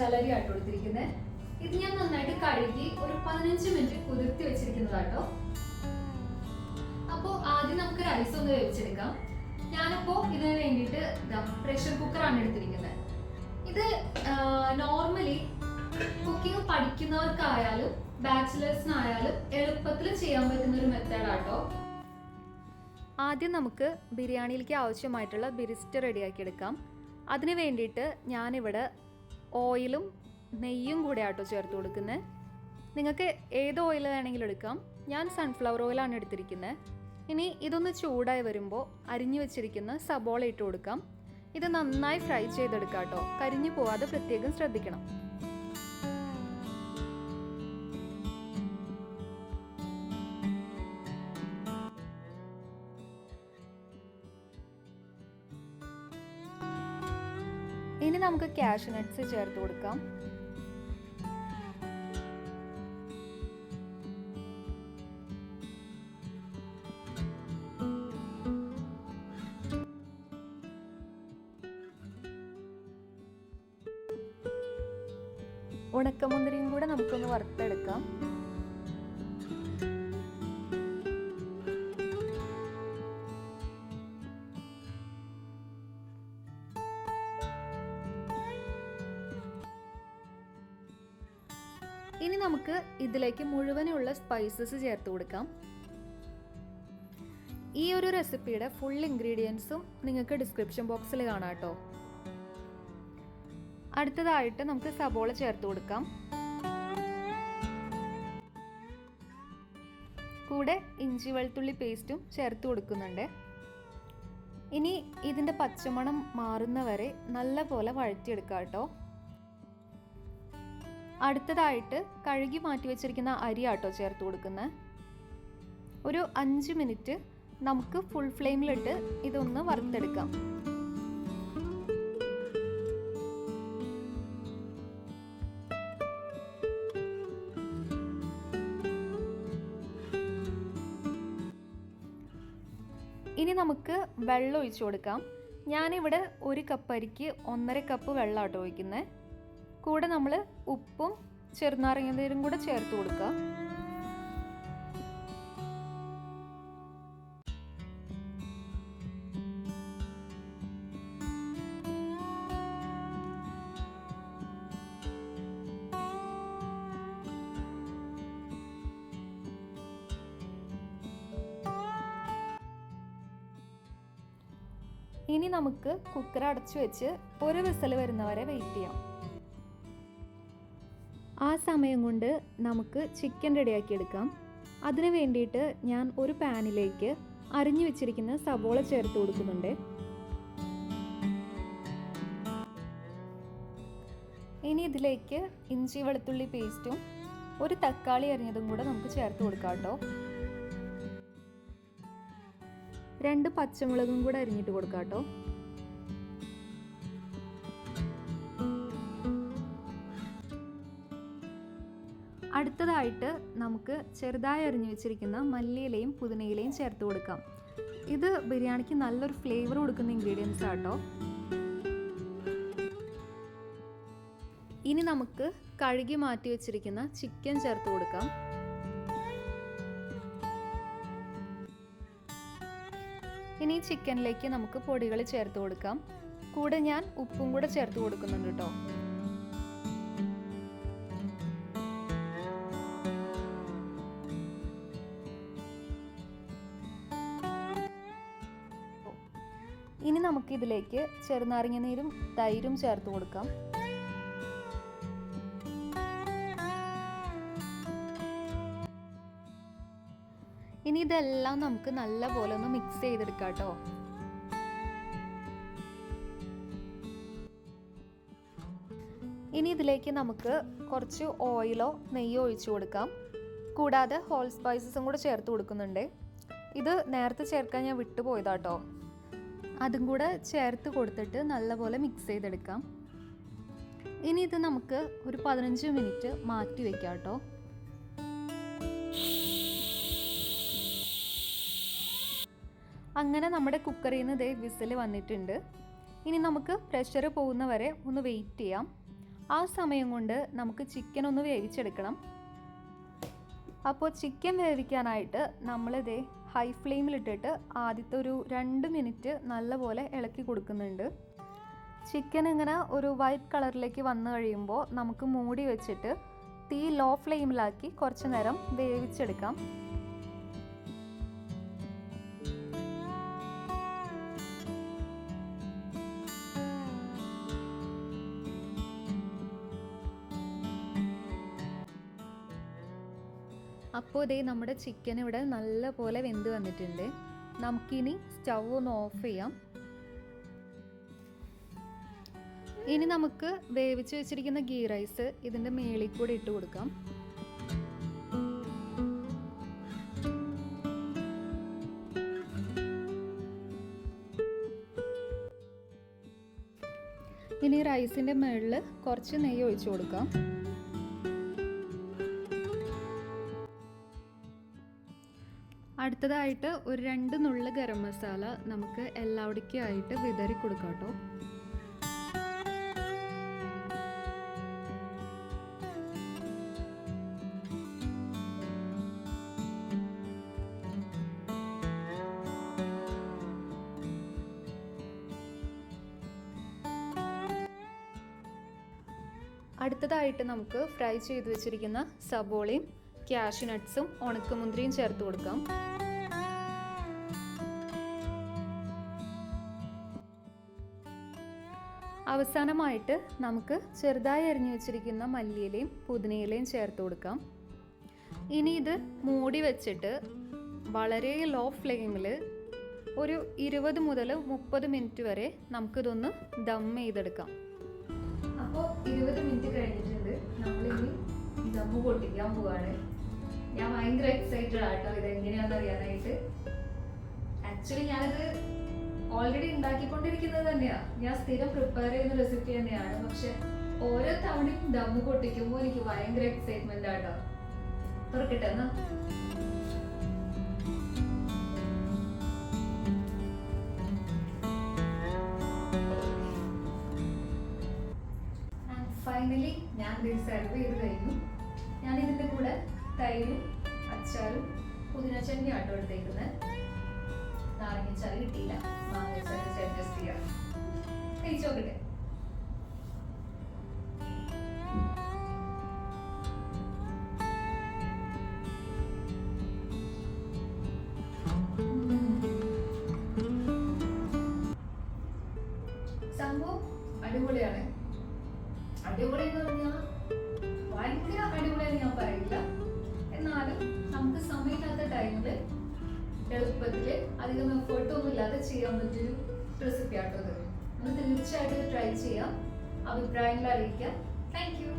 മസാല അരി ആട്ടോ എടുത്തിരിക്കുന്നത്. ഇത് ഞാൻ നന്നായിട്ട് കഴുകി ഒരു 15 മിനിറ്റ് കുതിർത്തി വെച്ചിരിക്കുന്നതാട്ടോ. അപ്പോൾ ആദ്യം നമുക്ക് റൈസ് ഒന്ന് വേവിച്ചെടുക്കാം. ഞാനിപ്പോൾ ഇതിന് വേണ്ടിയിട്ട് പ്രഷർ കുക്കറാണ് എടുത്തിരിക്കുന്നത്. ഇത് നോർമലി കുക്കിംഗ് പഠിക്കുന്നവർക്കായാലും ബാച്ചിലേഴ്സിനായാലും എളുപ്പത്തിൽ ചെയ്യാൻ പറ്റുന്ന ഒരു മെത്തേഡാട്ടോ. ആദ്യം നമുക്ക് ബിരിയാണിയിലേക്ക് ആവശ്യമായിട്ടുള്ള ബിരിസ്റ്റ റെഡിയാക്കി എടുക്കാം. അതിന് വേണ്ടിയിട്ട് ഞാനിവിടെ ഓയിലും നെയ്യും കൂടെ ആട്ടോ ചേർത്ത് കൊടുക്കുന്നത്. നിങ്ങൾക്ക് ഏത് ഓയിൽ വേണമെങ്കിലും എടുക്കാം. ഞാൻ സൺഫ്ലവർ ഓയിലാണ് എടുത്തിരിക്കുന്നത്. ഇനി ഇതൊന്ന് ചൂടായി വരുമ്പോൾ അരിഞ്ഞു വെച്ചിരിക്കുന്ന സബോള ഇട്ട് കൊടുക്കാം. ഇത് നന്നായി ഫ്രൈ ചെയ്തെടുക്കാം കേട്ടോ. കരിഞ്ഞു പോവാതെ പ്രത്യേകം ശ്രദ്ധിക്കണം. ഇനി നമുക്ക് കാഷ്യൂ നട്ട്സ് ചേർത്ത് കൊടുക്കാം. ഉണക്കമുന്തിരിയും കൂടെ നമുക്കൊന്ന് വറുത്തെടുക്കാം. ഇനി നമുക്ക് ഇതിലേക്ക് മുഴുവനുള്ള സ്പൈസസ് ചേർത്ത് കൊടുക്കാം. ഈ ഒരു റെസിപ്പിയുടെ ഫുൾ ഇൻഗ്രീഡിയൻസും നിങ്ങൾക്ക് ഡിസ്ക്രിപ്ഷൻ ബോക്സിൽ കാണാം കേട്ടോ. അടുത്തതായിട്ട് നമുക്ക് സബോള ചേർത്ത് കൊടുക്കാം. കൂടെ ഇഞ്ചി വെളുത്തുള്ളി പേസ്റ്റും ചേർത്ത് കൊടുക്കുന്നുണ്ട്. ഇനി ഇതിൻ്റെ പച്ചമണം മാറുന്നവരെ നല്ലപോലെ വഴറ്റിയെടുക്കാം കേട്ടോ. അടുത്തതായിട്ട് കഴുകി മാറ്റി വെച്ചിരിക്കുന്ന അരി ആട്ടോ ചേർത്ത് കൊടുക്കുന്നത്. ഒരു 5 മിനിറ്റ് നമുക്ക് ഫുൾ ഫ്ലെയിമിലിട്ട് ഇതൊന്ന് വറുത്തെടുക്കാം. ഇനി നമുക്ക് വെള്ളം ഒഴിച്ചു കൊടുക്കാം. ഞാനിവിടെ 1 കപ്പ് അരിക്ക് 1.5 കപ്പ് വെള്ളമാട്ടോ ഒഴിക്കുന്നത്. കൂടെ നമ്മൾ ഉപ്പും ചെറുനാരങ്ങ കൂടെ ചേർത്ത് കൊടുക്കുക. ഇനി നമുക്ക് കുക്കർ അടച്ചു വെച്ച് ഒരു വിസിൽ വരുന്നവരെ വെയിറ്റ് ചെയ്യാം. ആ സമയം കൊണ്ട് നമുക്ക് ചിക്കൻ റെഡിയാക്കി എടുക്കാം. അതിന് വേണ്ടിയിട്ട് ഞാൻ ഒരു പാനിലേക്ക് അരിഞ്ഞു വെച്ചിരിക്കുന്ന സബോള ചേർത്ത് കൊടുക്കുന്നുണ്ട്. ഇനി ഇതിലേക്ക് ഇഞ്ചി വെളുത്തുള്ളി പേസ്റ്റും ഒരു തക്കാളി അരിഞ്ഞതും കൂടെ നമുക്ക് ചേർത്ത് കൊടുക്കാം കേട്ടോ. 2 പച്ചമുളകും കൂടെ അരിഞ്ഞിട്ട് കൊടുക്കാം കേട്ടോ. അടുത്തതായിട്ട് നമുക്ക് ചെറുതായി അരിഞ്ഞു വെച്ചിരിക്കുന്ന മല്ലിയിലയും പുതിനയിലയും ചേർത്ത് കൊടുക്കാം. ഇത് ബിരിയാണിക്ക് നല്ലൊരു ഫ്ലേവർ കൊടുക്കുന്ന ഇൻഗ്രീഡിയൻസ് ആട്ടോ. ഇനി നമുക്ക് കഴുകി മാറ്റി വെച്ചിരിക്കുന്ന ചിക്കൻ ചേർത്ത് കൊടുക്കാം. ഇനി ചിക്കനിലേക്ക് നമുക്ക് പൊടികൾ ചേർത്ത് കൊടുക്കാം. കൂടെ ഞാൻ ഉപ്പും കൂടെ ചേർത്ത് കൊടുക്കുന്നുണ്ട് കേട്ടോ. ഇനി നമുക്കിതിലേക്ക് ചെറുനാരങ്ങ നീരും തൈരും ചേർത്ത് കൊടുക്കാം. ഇനി ഇതെല്ലാം നമുക്ക് നല്ലപോലെ ഒന്ന് മിക്സ് ചെയ്തെടുക്കാം കേട്ടോ. ഇനി ഇതിലേക്ക് നമുക്ക് കുറച്ച് ഓയിലോ നെയ്യോ ഒഴിച്ചു കൊടുക്കാം. കൂടാതെ ഹോൾ സ്പൈസസും കൂടെ ചേർത്ത് കൊടുക്കുന്നുണ്ട്. ഇത് നേരത്തെ ചേർക്കാൻ ഞാൻ വിട്ടുപോയതാട്ടോ. അതും കൂടെ ചേർത്ത് കൊടുത്തിട്ട് നല്ലപോലെ മിക്സ് ചെയ്തെടുക്കാം. ഇനി ഇത് നമുക്ക് ഒരു 15 മിനിറ്റ് മാറ്റി വെക്കാം കേട്ടോ. അങ്ങനെ നമ്മുടെ കുക്കറിൽ നിന്ന് വിസിൽ വന്നിട്ടുണ്ട്. ഇനി നമുക്ക് പ്രഷർ പോകുന്നവരെ ഒന്ന് വെയിറ്റ് ചെയ്യാം. ആ സമയം കൊണ്ട് നമുക്ക് ചിക്കൻ ഒന്ന് വേവിച്ചെടുക്കണം. അപ്പോൾ ചിക്കൻ വേവിക്കാനായിട്ട് നമ്മളിതേ ഹൈ ഫ്ലെയിമിലിട്ടിട്ട് ആദ്യത്തെ ഒരു 2 മിനിറ്റ് നല്ലപോലെ ഇളക്കി കൊടുക്കുന്നുണ്ട്. ചിക്കൻ ഇങ്ങനെ ഒരു വൈറ്റ് കളറിലേക്ക് വന്നു കഴിയുമ്പോൾ നമുക്ക് മൂടി വെച്ചിട്ട് തീ ലോ ഫ്ലെയിമിലാക്കി കുറച്ച് നേരം വേവിച്ചെടുക്കാം. അപ്പോൾ ഇതേ നമ്മുടെ ചിക്കൻ ഇവിടെ നല്ല പോലെ വെന്ത് വന്നിട്ടുണ്ട്. നമുക്കിനി സ്റ്റൗ ഒന്ന് ഓഫ് ചെയ്യാം. ഇനി നമുക്ക് വേവിച്ച് വെച്ചിരിക്കുന്ന ഗീ റൈസ് ഇതിൻ്റെ മേളിൽ കൂടെ ഇട്ട് കൊടുക്കാം. ഇനി റൈസിൻ്റെ മുകളിൽ കുറച്ച് നെയ്യ് ഒഴിച്ചു കൊടുക്കാം. അടുത്തതായിട്ട് ഒരു 2 നുള്ള് ഗരം മസാല നമുക്ക് എല്ലാവിടേക്കും ആയിട്ട് വിതറി കൊടുക്കാം കേട്ടോ. അടുത്തതായിട്ട് നമുക്ക് ഫ്രൈ ചെയ്ത് വെച്ചിരിക്കുന്ന സബോളയും കാഷ്യൂ നട്ട്സും ഉണക്കമുന്തിരിയും ചേർത്ത് കൊടുക്കാം. അവസാനമായിട്ട് നമുക്ക് ചെറുതായി അരിഞ്ഞു വെച്ചിരിക്കുന്ന മല്ലിയിലയും പുതിനയിലയും ചേർത്ത് കൊടുക്കാം. ഇനി ഇത് മൂടി വെച്ചിട്ട് വളരെ ലോ ഫ്ലെയിമിൽ ഒരു 20 മുതൽ 30 മിനിറ്റ് വരെ നമുക്കിതൊന്ന് ദം ചെയ്തെടുക്കാം. അപ്പോൾ 20 മിനിറ്റ് കഴിഞ്ഞിട്ടുണ്ട്. നമ്മളിനി ദമ്മ് പൊട്ടിക്കാൻ പോവാണ്. ഞാൻ ഭയങ്കര എക്സൈറ്റഡ് ആട്ടോ ഇത് എങ്ങനെയാണെന്ന് അറിയാനായിട്ട്. ആക്ച്വലി ഞാനിത് ഓൾറെഡി ഉണ്ടാക്കിക്കൊണ്ടിരിക്കുന്നത് തന്നെയാണ്. ഞാൻ സ്ഥിരം പ്രിപ്പയർ ചെയ്യുന്ന റെസിപ്പി തന്നെയാണ്. പക്ഷെ ഓരോ തവണയും ദമ്മ് പൊട്ടിക്കുമ്പോൾ എനിക്ക് ഭയങ്കര എക്സൈറ്റ്മെന്റ് ആട്ടോ. തുറക്കട്ടെ എന്നാ. ഫൈനലി ഞാൻ സെർവ് ചെയ്ത് കഴിഞ്ഞു. ഞാൻ ഇതിൻ്റെ കൂടെ തൈരും അച്ചാറും പുതിന ചട്നി ആട്ടോ എടുത്തേക്കുന്നത്. നാരങ്ങച്ചാറ് കിട്ടിയില്ല, മാങ്ങച്ചാറ് അഡ്ജസ്റ്റ് ചെയ്യാം. കഴിച്ചു നോക്കട്ടെ. സംഭവം അടിപൊളിയാണ്. അടിപൊളി എന്ന് പറഞ്ഞാൽ ഭയങ്കര അടിപൊളിയാന്ന് ഞാൻ പറയില്ല. എന്നാലും നമുക്ക് സമയമില്ലാത്ത ടൈമിൽ എളുപ്പത്തിൽ അധികം എഫേർട്ടൊന്നും ഇല്ലാതെ ചെയ്യാൻ പറ്റിയൊരു റെസിപ്പി ആട്ടോ ഇത്. നമ്മൾ തീർച്ചയായിട്ടും ട്രൈ ചെയ്യാം. അഭിപ്രായങ്ങൾ അറിയിക്കാം. Thank you.